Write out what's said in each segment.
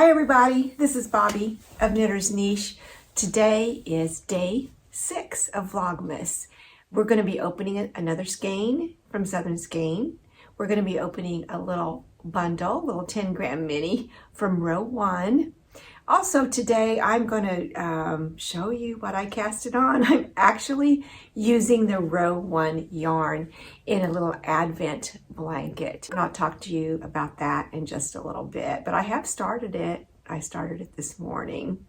Hi everybody, this is Bobby of Knitter's Niche. Today is day 6 of Vlogmas. We're going to be opening another skein from Southern Skein. We're going to be opening a little bundle, little 10 gram mini from row 1. Also today I'm going to show you what I casted on. I'm actually using the row 1 yarn in a little advent blanket. And I'll talk to you about that in just a little bit, but I have started it. I started it this morning.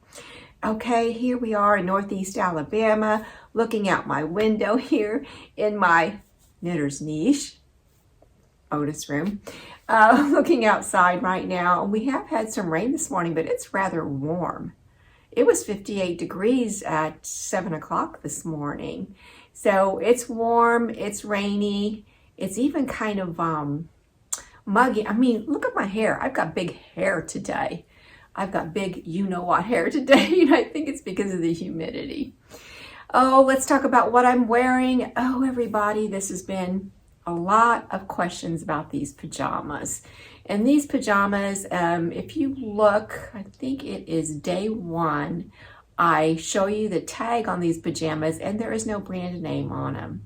Okay, here we are in Northeast Alabama, looking out my window here in my Knitter's Niche bonus room. Looking outside right now. We have had some rain this morning, but it's rather warm. It was 58 degrees at 7 o'clock this morning. So it's warm, it's rainy, it's even kind of muggy. I mean, look at my hair. I've got big hair today. I've got big you-know-what hair today, and I think it's because of the humidity. Oh, let's talk about what I'm wearing. Oh, everybody, this has been a lot of questions about these pajamas. And these pajamas, if you look, I think it is day 1, I show you the tag on these pajamas and there is no brand name on them.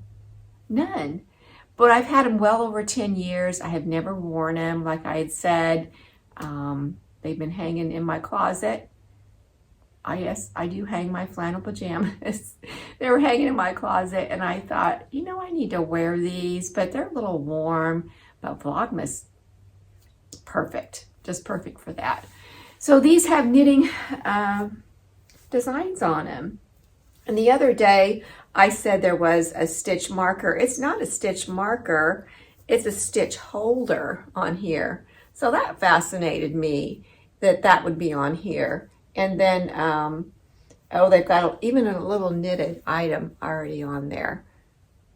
None. But I've had them well over 10 years. I have never worn them. Like I had said, they've been hanging in my closet. Yes, I do hang my flannel pajamas. They were hanging in my closet and I thought, you know, I need to wear these, but they're a little warm. But Vlogmas, perfect, just perfect for that. So these have knitting designs on them. And the other day I said there was a stitch marker. It's not a stitch marker, it's a stitch holder on here. So that fascinated me that that would be on here. And then, oh, they've got even a little knitted item already on there.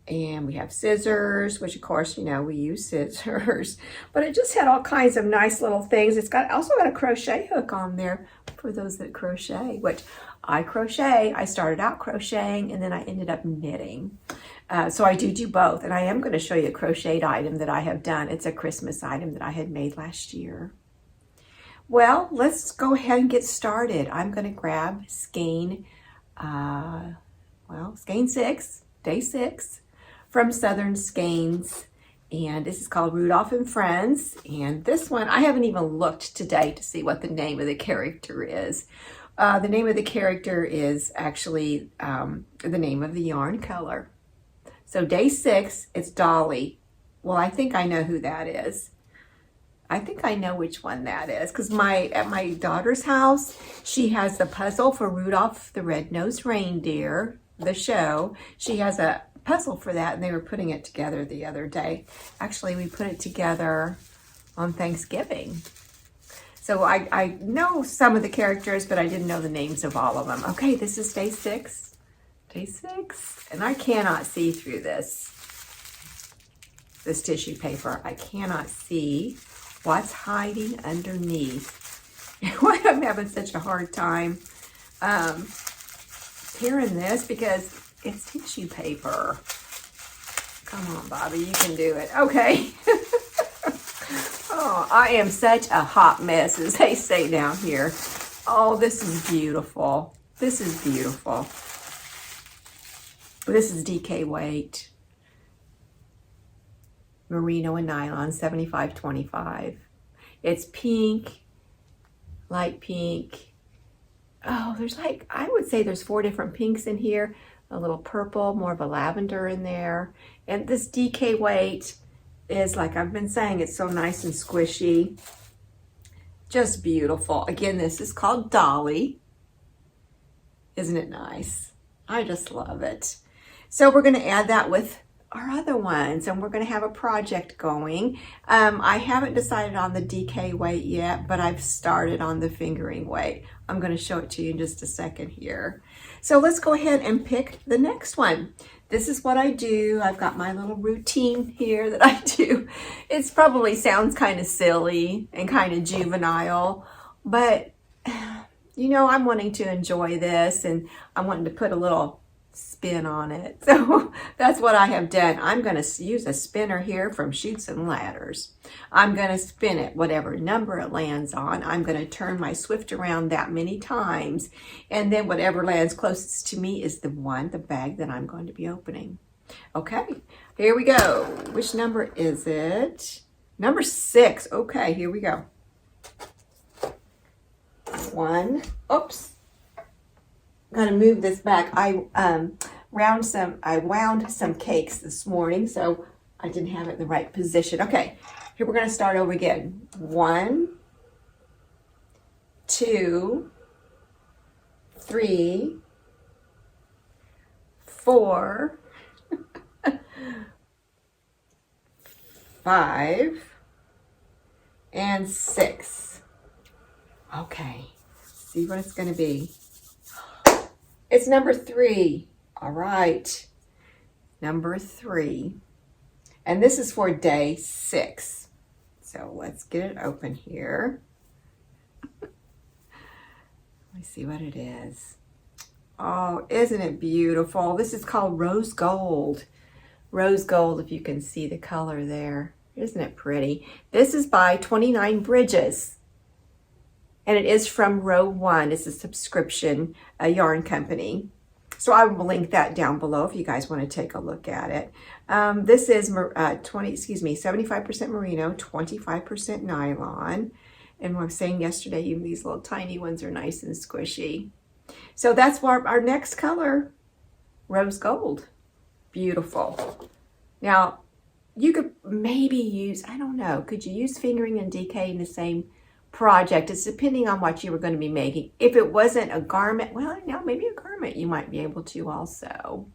And we have scissors, which of course, you know, we use scissors. But it just had all kinds of nice little things. It's got also got a crochet hook on there for those that crochet, which I crochet. I started out crocheting and then I ended up knitting. So I do both. And I am going to show you a crocheted item that I have done. It's a Christmas item that I had made last year. Well, let's go ahead and get started. I'm going to grab skein, skein 6, day 6 from Southern Skeins. And this is called Rudolph and Friends. And this one, I haven't even looked today to see what the name of the character is. The name of the character is actually the name of the yarn color. So day 6, it's Dolly. Well, I think I know who that is. I think I know which one that is because at my daughter's house, she has the puzzle for Rudolph the Red-Nosed Reindeer, the show. She has a puzzle for that and they were putting it together the other day. Actually, we put it together on Thanksgiving. So I know some of the characters, but I didn't know the names of all of them. Okay, this is day 6. Day 6. And I cannot see through this tissue paper. I cannot see what's hiding underneath. I'm having such a hard time tearing this because it's tissue paper. Come on, Bobby, you can do it. Okay. Oh, I am such a hot mess, as they say down here. Oh, this is beautiful. This is beautiful. This is DK weight. Merino and nylon, 75-25. It's pink, light pink. Oh, there's like, I would say there's 4 different pinks in here. A little purple, more of a lavender in there. And this DK weight is, like I've been saying, it's so nice and squishy. Just beautiful. Again, this is called Dolly. Isn't it nice? I just love it. So we're going to add that with our other ones and we're going to have a project going. I haven't decided on the DK weight yet, but I've started on the fingering weight. I'm going to show it to you in just a second here. So let's go ahead and pick the next one. This is what I do. I've got my little routine here that I do. It probably sounds kind of silly and kind of juvenile, but you know, I'm wanting to enjoy this and I'm wanting to put a little spin on it. So that's what I have done. I'm going to use a spinner here from Chutes and Ladders. I'm going to spin it whatever number it lands on. I'm going to turn my Swift around that many times, and then whatever lands closest to me is the bag that I'm going to be opening. Okay, here we go. Which number is it? Number 6. Okay, here we go. 1. Oops. I'm gonna move this back. I wound some cakes this morning, so I didn't have it in the right position. Okay, here we're gonna start over again. 1, 2, 3, 4, 5, and 6. Okay, see what it's gonna be. It's number 3. All right, number 3. And this is for day 6. So let's get it open here. Let me see what it is. Oh, isn't it beautiful? This is called Rose Gold. Rose Gold, if you can see the color there. Isn't it pretty? This is by 29 Bridges. And it is from Row 1. It's a subscription, a yarn company. So I will link that down below if you guys want to take a look at it. This is 75% merino, 25% nylon. And I was saying yesterday, even these little tiny ones are nice and squishy. So that's our next color, Rose Gold. Beautiful. Now, you could maybe use, I don't know, could you use fingering and DK in the same project? It's depending on what you were going to be making. If it wasn't a garment, well, now maybe a garment you might be able to also.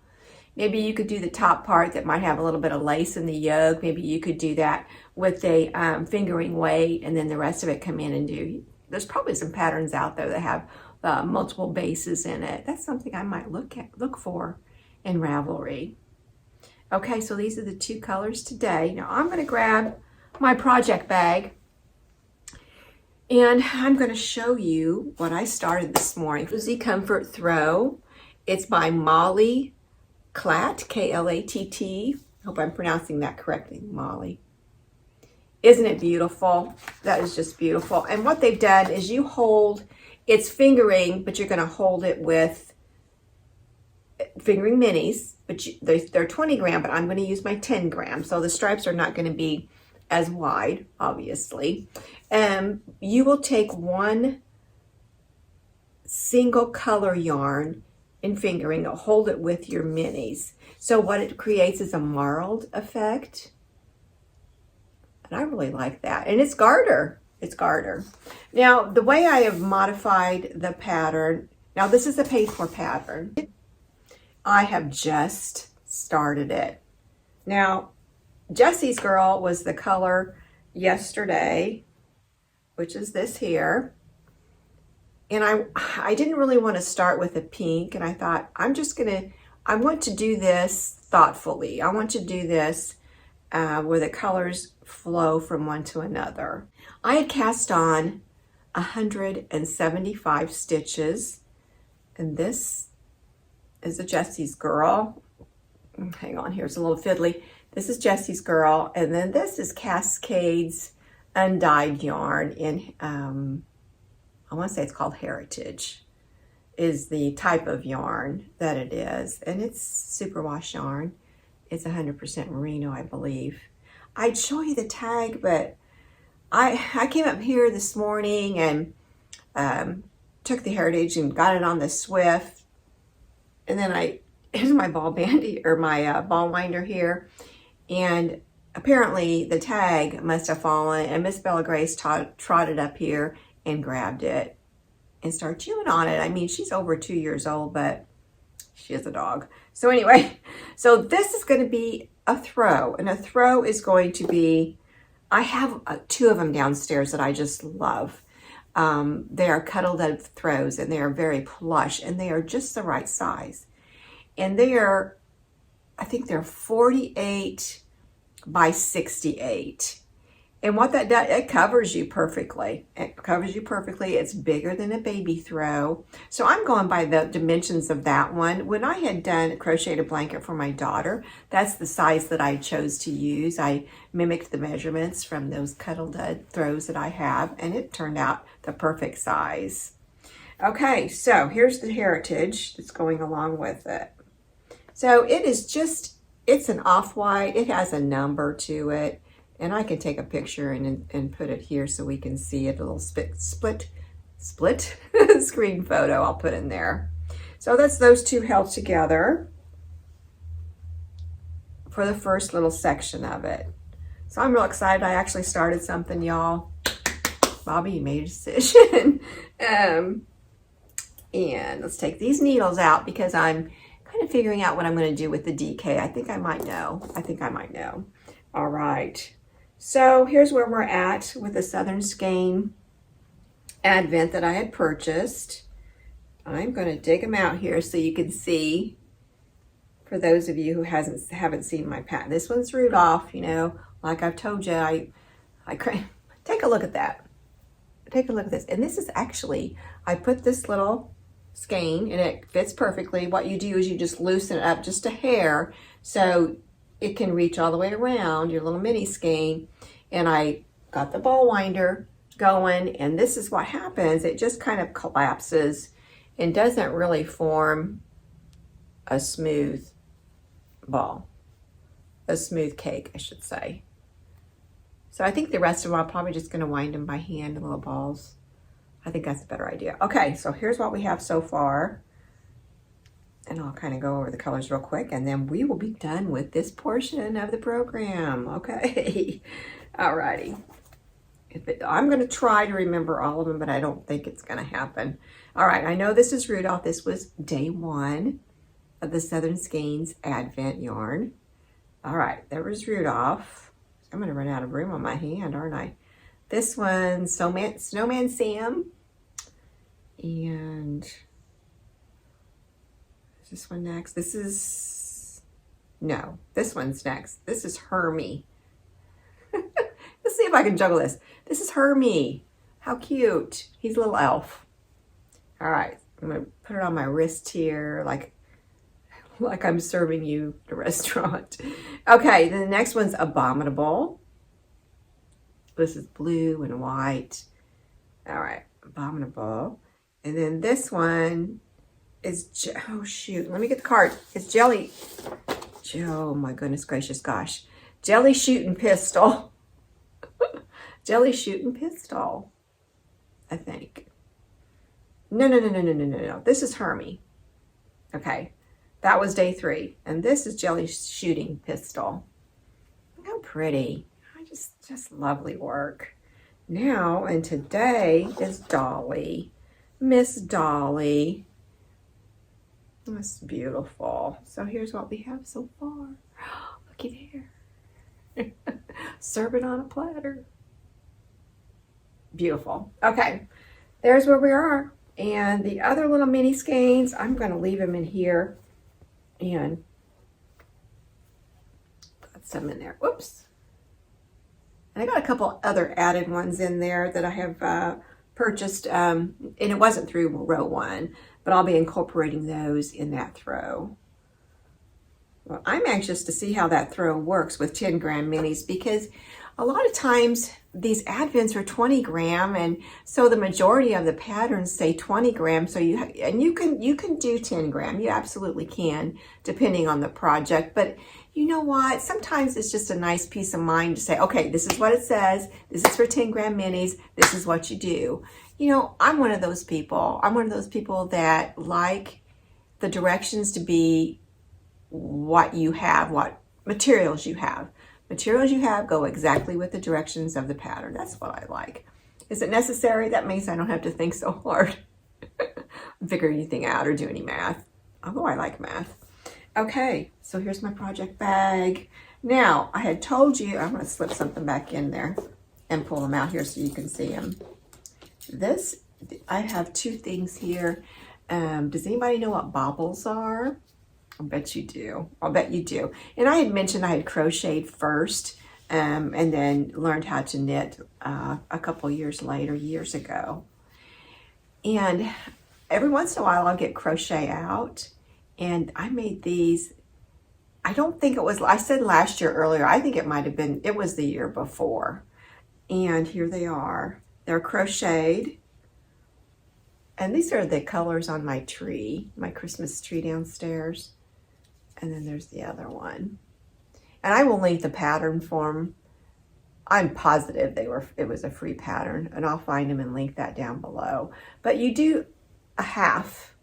Maybe you could do the top part that might have a little bit of lace in the yoke. Maybe you could do that with a fingering weight, and then the rest of it come in and do. There's probably some patterns out there that have multiple bases in it. That's something I might look for in Ravelry. Okay, so these are the 2 colors today. Now I'm going to grab my project bag, and I'm going to show you what I started this morning. Cozy Comfort Throw. It's by Molly Klatt, K-L-A-T-T. Hope I'm pronouncing that correctly, Molly. Isn't it beautiful? That is just beautiful. And what they've done is you hold, it's fingering, but you're going to hold it with fingering minis. But they're 20 gram, but I'm going to use my 10 gram. So the stripes are not going to be as wide, obviously. You will take 1 single color yarn in fingering, hold it with your minis. So what it creates is a marled effect. And I really like that. And it's garter. It's garter. Now, the way I have modified the pattern, now this is a paid for pattern. I have just started it. Now, Jessie's Girl was the color yesterday, which is this here. And I didn't really want to start with a pink, and I thought I want to do this thoughtfully. I want to do this where the colors flow from one to another. I had cast on 175 stitches, and this is a Jessie's Girl. Hang on, here's a little fiddly. This is Jessie's Girl, and then this is Cascades undyed yarn in, I want to say it's called Heritage, is the type of yarn that it is. And it's superwash yarn. It's 100% merino, I believe. I'd show you the tag, but I came up here this morning and took the Heritage and got it on the Swift. And then here's my ball bandy, or my ball winder here. And apparently the tag must have fallen, and Miss Bella Grace trotted up here and grabbed it and started chewing on it. I mean, she's over 2 years old, but she is a dog. So anyway, so this is going to be a throw, and a throw is going to be, I have 2 of them downstairs that I just love. They are cuddled up throws, and they are very plush, and they are just the right size. And they are, I think they're 48 by 68. And what that does, it covers you perfectly. It covers you perfectly. It's bigger than a baby throw. So I'm going by the dimensions of that one. When I had done crocheted a blanket for my daughter, that's the size that I chose to use. I mimicked the measurements from those cuddle dud throws that I have, and it turned out the perfect size. Okay, so here's the heritage that's going along with it. So it is just, it's an off-white. It has a number to it. And I can take a picture and put it here so we can see it, a little split screen photo I'll put in there. So that's those two held together for the first little section of it. So I'm real excited. I actually started something, y'all. Bobby, you made a decision. And let's take these needles out because I'm kind of figuring out what I'm going to do with the DK. I think I might know. All right. So here's where we're at with the Southern Skein Advent that I had purchased. I'm going to dig them out here so you can see, for those of you who haven't seen my pattern. This one's Rudolph, you know, like I've told you, I take a look at that. Take a look at this. And this is actually, I put this little skein and it fits perfectly. What you do is you just loosen it up just a hair so it can reach all the way around your little mini skein. And I got the ball winder going, and this is what happens. It just kind of collapses and doesn't really form a smooth ball, a smooth cake, I should say. So I think the rest of them, I'm probably just going to wind them by hand, the little balls. I think that's a better idea. Okay, so here's what we have so far. And I'll kind of go over the colors real quick, and then we will be done with this portion of the program. Okay, alrighty. I'm going to try to remember all of them, but I don't think it's going to happen. All right, I know this is Rudolph. This was day 1 of the Southern Skeins Advent yarn. All right, there was Rudolph. I'm going to run out of room on my hand, aren't I? This one's Snowman Sam. And is this one next? This one's next. This is Hermie. Let's see if I can juggle this. This is Hermie. How cute. He's a little elf. All right, I'm gonna put it on my wrist here like I'm serving you at a restaurant. Okay, then the next one's Abominable. This is blue and white. All right, Abominable. And then this one is, oh shoot, let me get the card. It's Jelly, oh my goodness gracious gosh. Jelly Shooting Pistol. Jelly Shooting Pistol, I think. No. This is Hermie. Okay, that was day 3. And this is Jelly Shooting Pistol. Look how pretty. Just lovely work. Now, and today is Dolly. Miss Dolly. That's beautiful. So here's what we have so far. Looky there. Serve it on a platter. Beautiful. Okay, there's where we are. And the other little mini skeins, I'm going to leave them in here. And got some in there. Whoops. And I got a couple other added ones in there that I have purchased, and it wasn't through row 1, but I'll be incorporating those in that throw. Well, I'm anxious to see how that throw works with 10 gram minis, because a lot of times these Advents are 20 gram, and so the majority of the patterns say 20 gram. So you can do 10 gram. You absolutely can, depending on the project. But you know what? Sometimes it's just a nice peace of mind to say, okay, this is what it says. This is for 10 gram minis. This is what you do. You know, I'm one of those people. I'm one of those people that like the directions to be what you have, what materials you have. Materials you have go exactly with the directions of the pattern. That's what I like. Is it necessary? That means I don't have to think so hard, figure anything out or do any math. Although I like math. Okay, so here's my project bag. Now, I had told you, I'm gonna slip something back in there and pull them out here so you can see them. This, I have 2 things here. Does anybody know what baubles are? I bet you do. I'll bet you do. And I had mentioned I had crocheted first and then learned how to knit a couple years ago. And every once in a while I'll get crochet out, and I made these. I don't think it was, I said last year earlier, I think it might have been, it was the year before. And here they are. They're crocheted. And these are the colors on my tree, my Christmas tree downstairs. And then there's the other one. And I will link the pattern form. I'm positive it was a free pattern, and I'll find them and link that down below. But you do a half,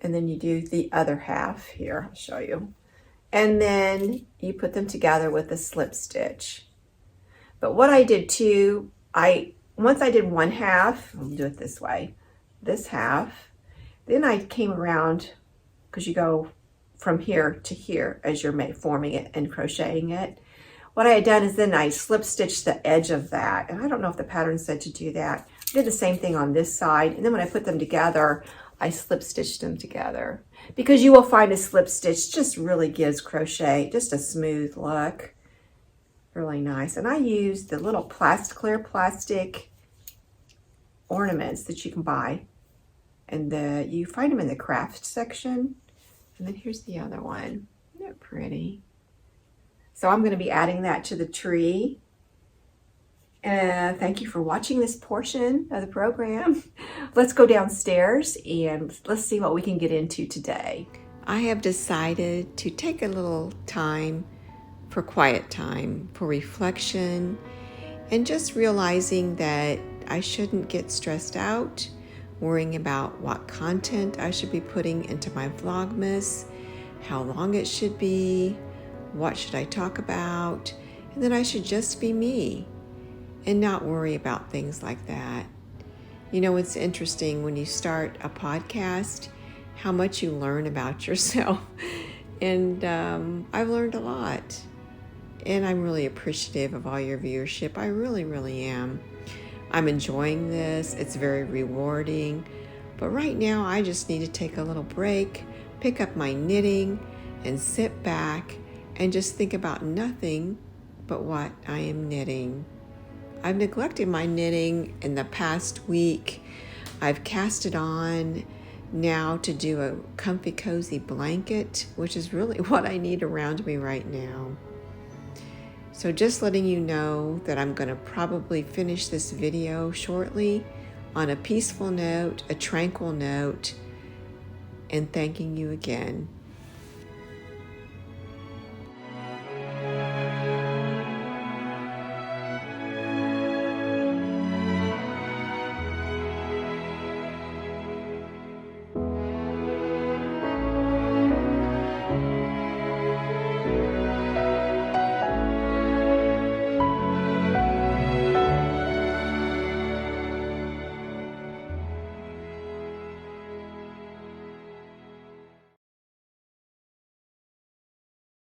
and then you do the other half here. I'll show you. And then you put them together with a slip stitch. But what I did too, once I did one half, I'll do it this way, this half, then I came around, because you go from here to here as you're forming it and crocheting it. What I had done is then I slip stitched the edge of that. And I don't know if the pattern said to do that. I did the same thing on this side. And then when I put them together, I slip stitched them together. Because you will find a slip stitch just really gives crochet just a smooth look. Really nice. And I used the little clear plastic ornaments that you can buy. And you find them in the craft section. And then here's the other one. Isn't that pretty? So I'm going to be adding that to the tree. Thank you for watching this portion of the program. Let's go downstairs and let's see what we can get into today. I have decided to take a little time for quiet time, for reflection, and just realizing that I shouldn't get stressed out, worrying about what content I should be putting into my Vlogmas, how long it should be, what should I talk about, and then I should just be me and not worry about things like that. You know, it's interesting when you start a podcast, how much you learn about yourself. And I've learned a lot. And I'm really appreciative of all your viewership. I really, really am. I'm enjoying this. It's very rewarding. But right now, I just need to take a little break, pick up my knitting, and sit back and just think about nothing but what I am knitting. I've neglected my knitting in the past week. I've cast it on now to do a comfy, cozy blanket, which is really what I need around me right now. So just letting you know that I'm going to probably finish this video shortly on a peaceful note, a tranquil note, and thanking you again.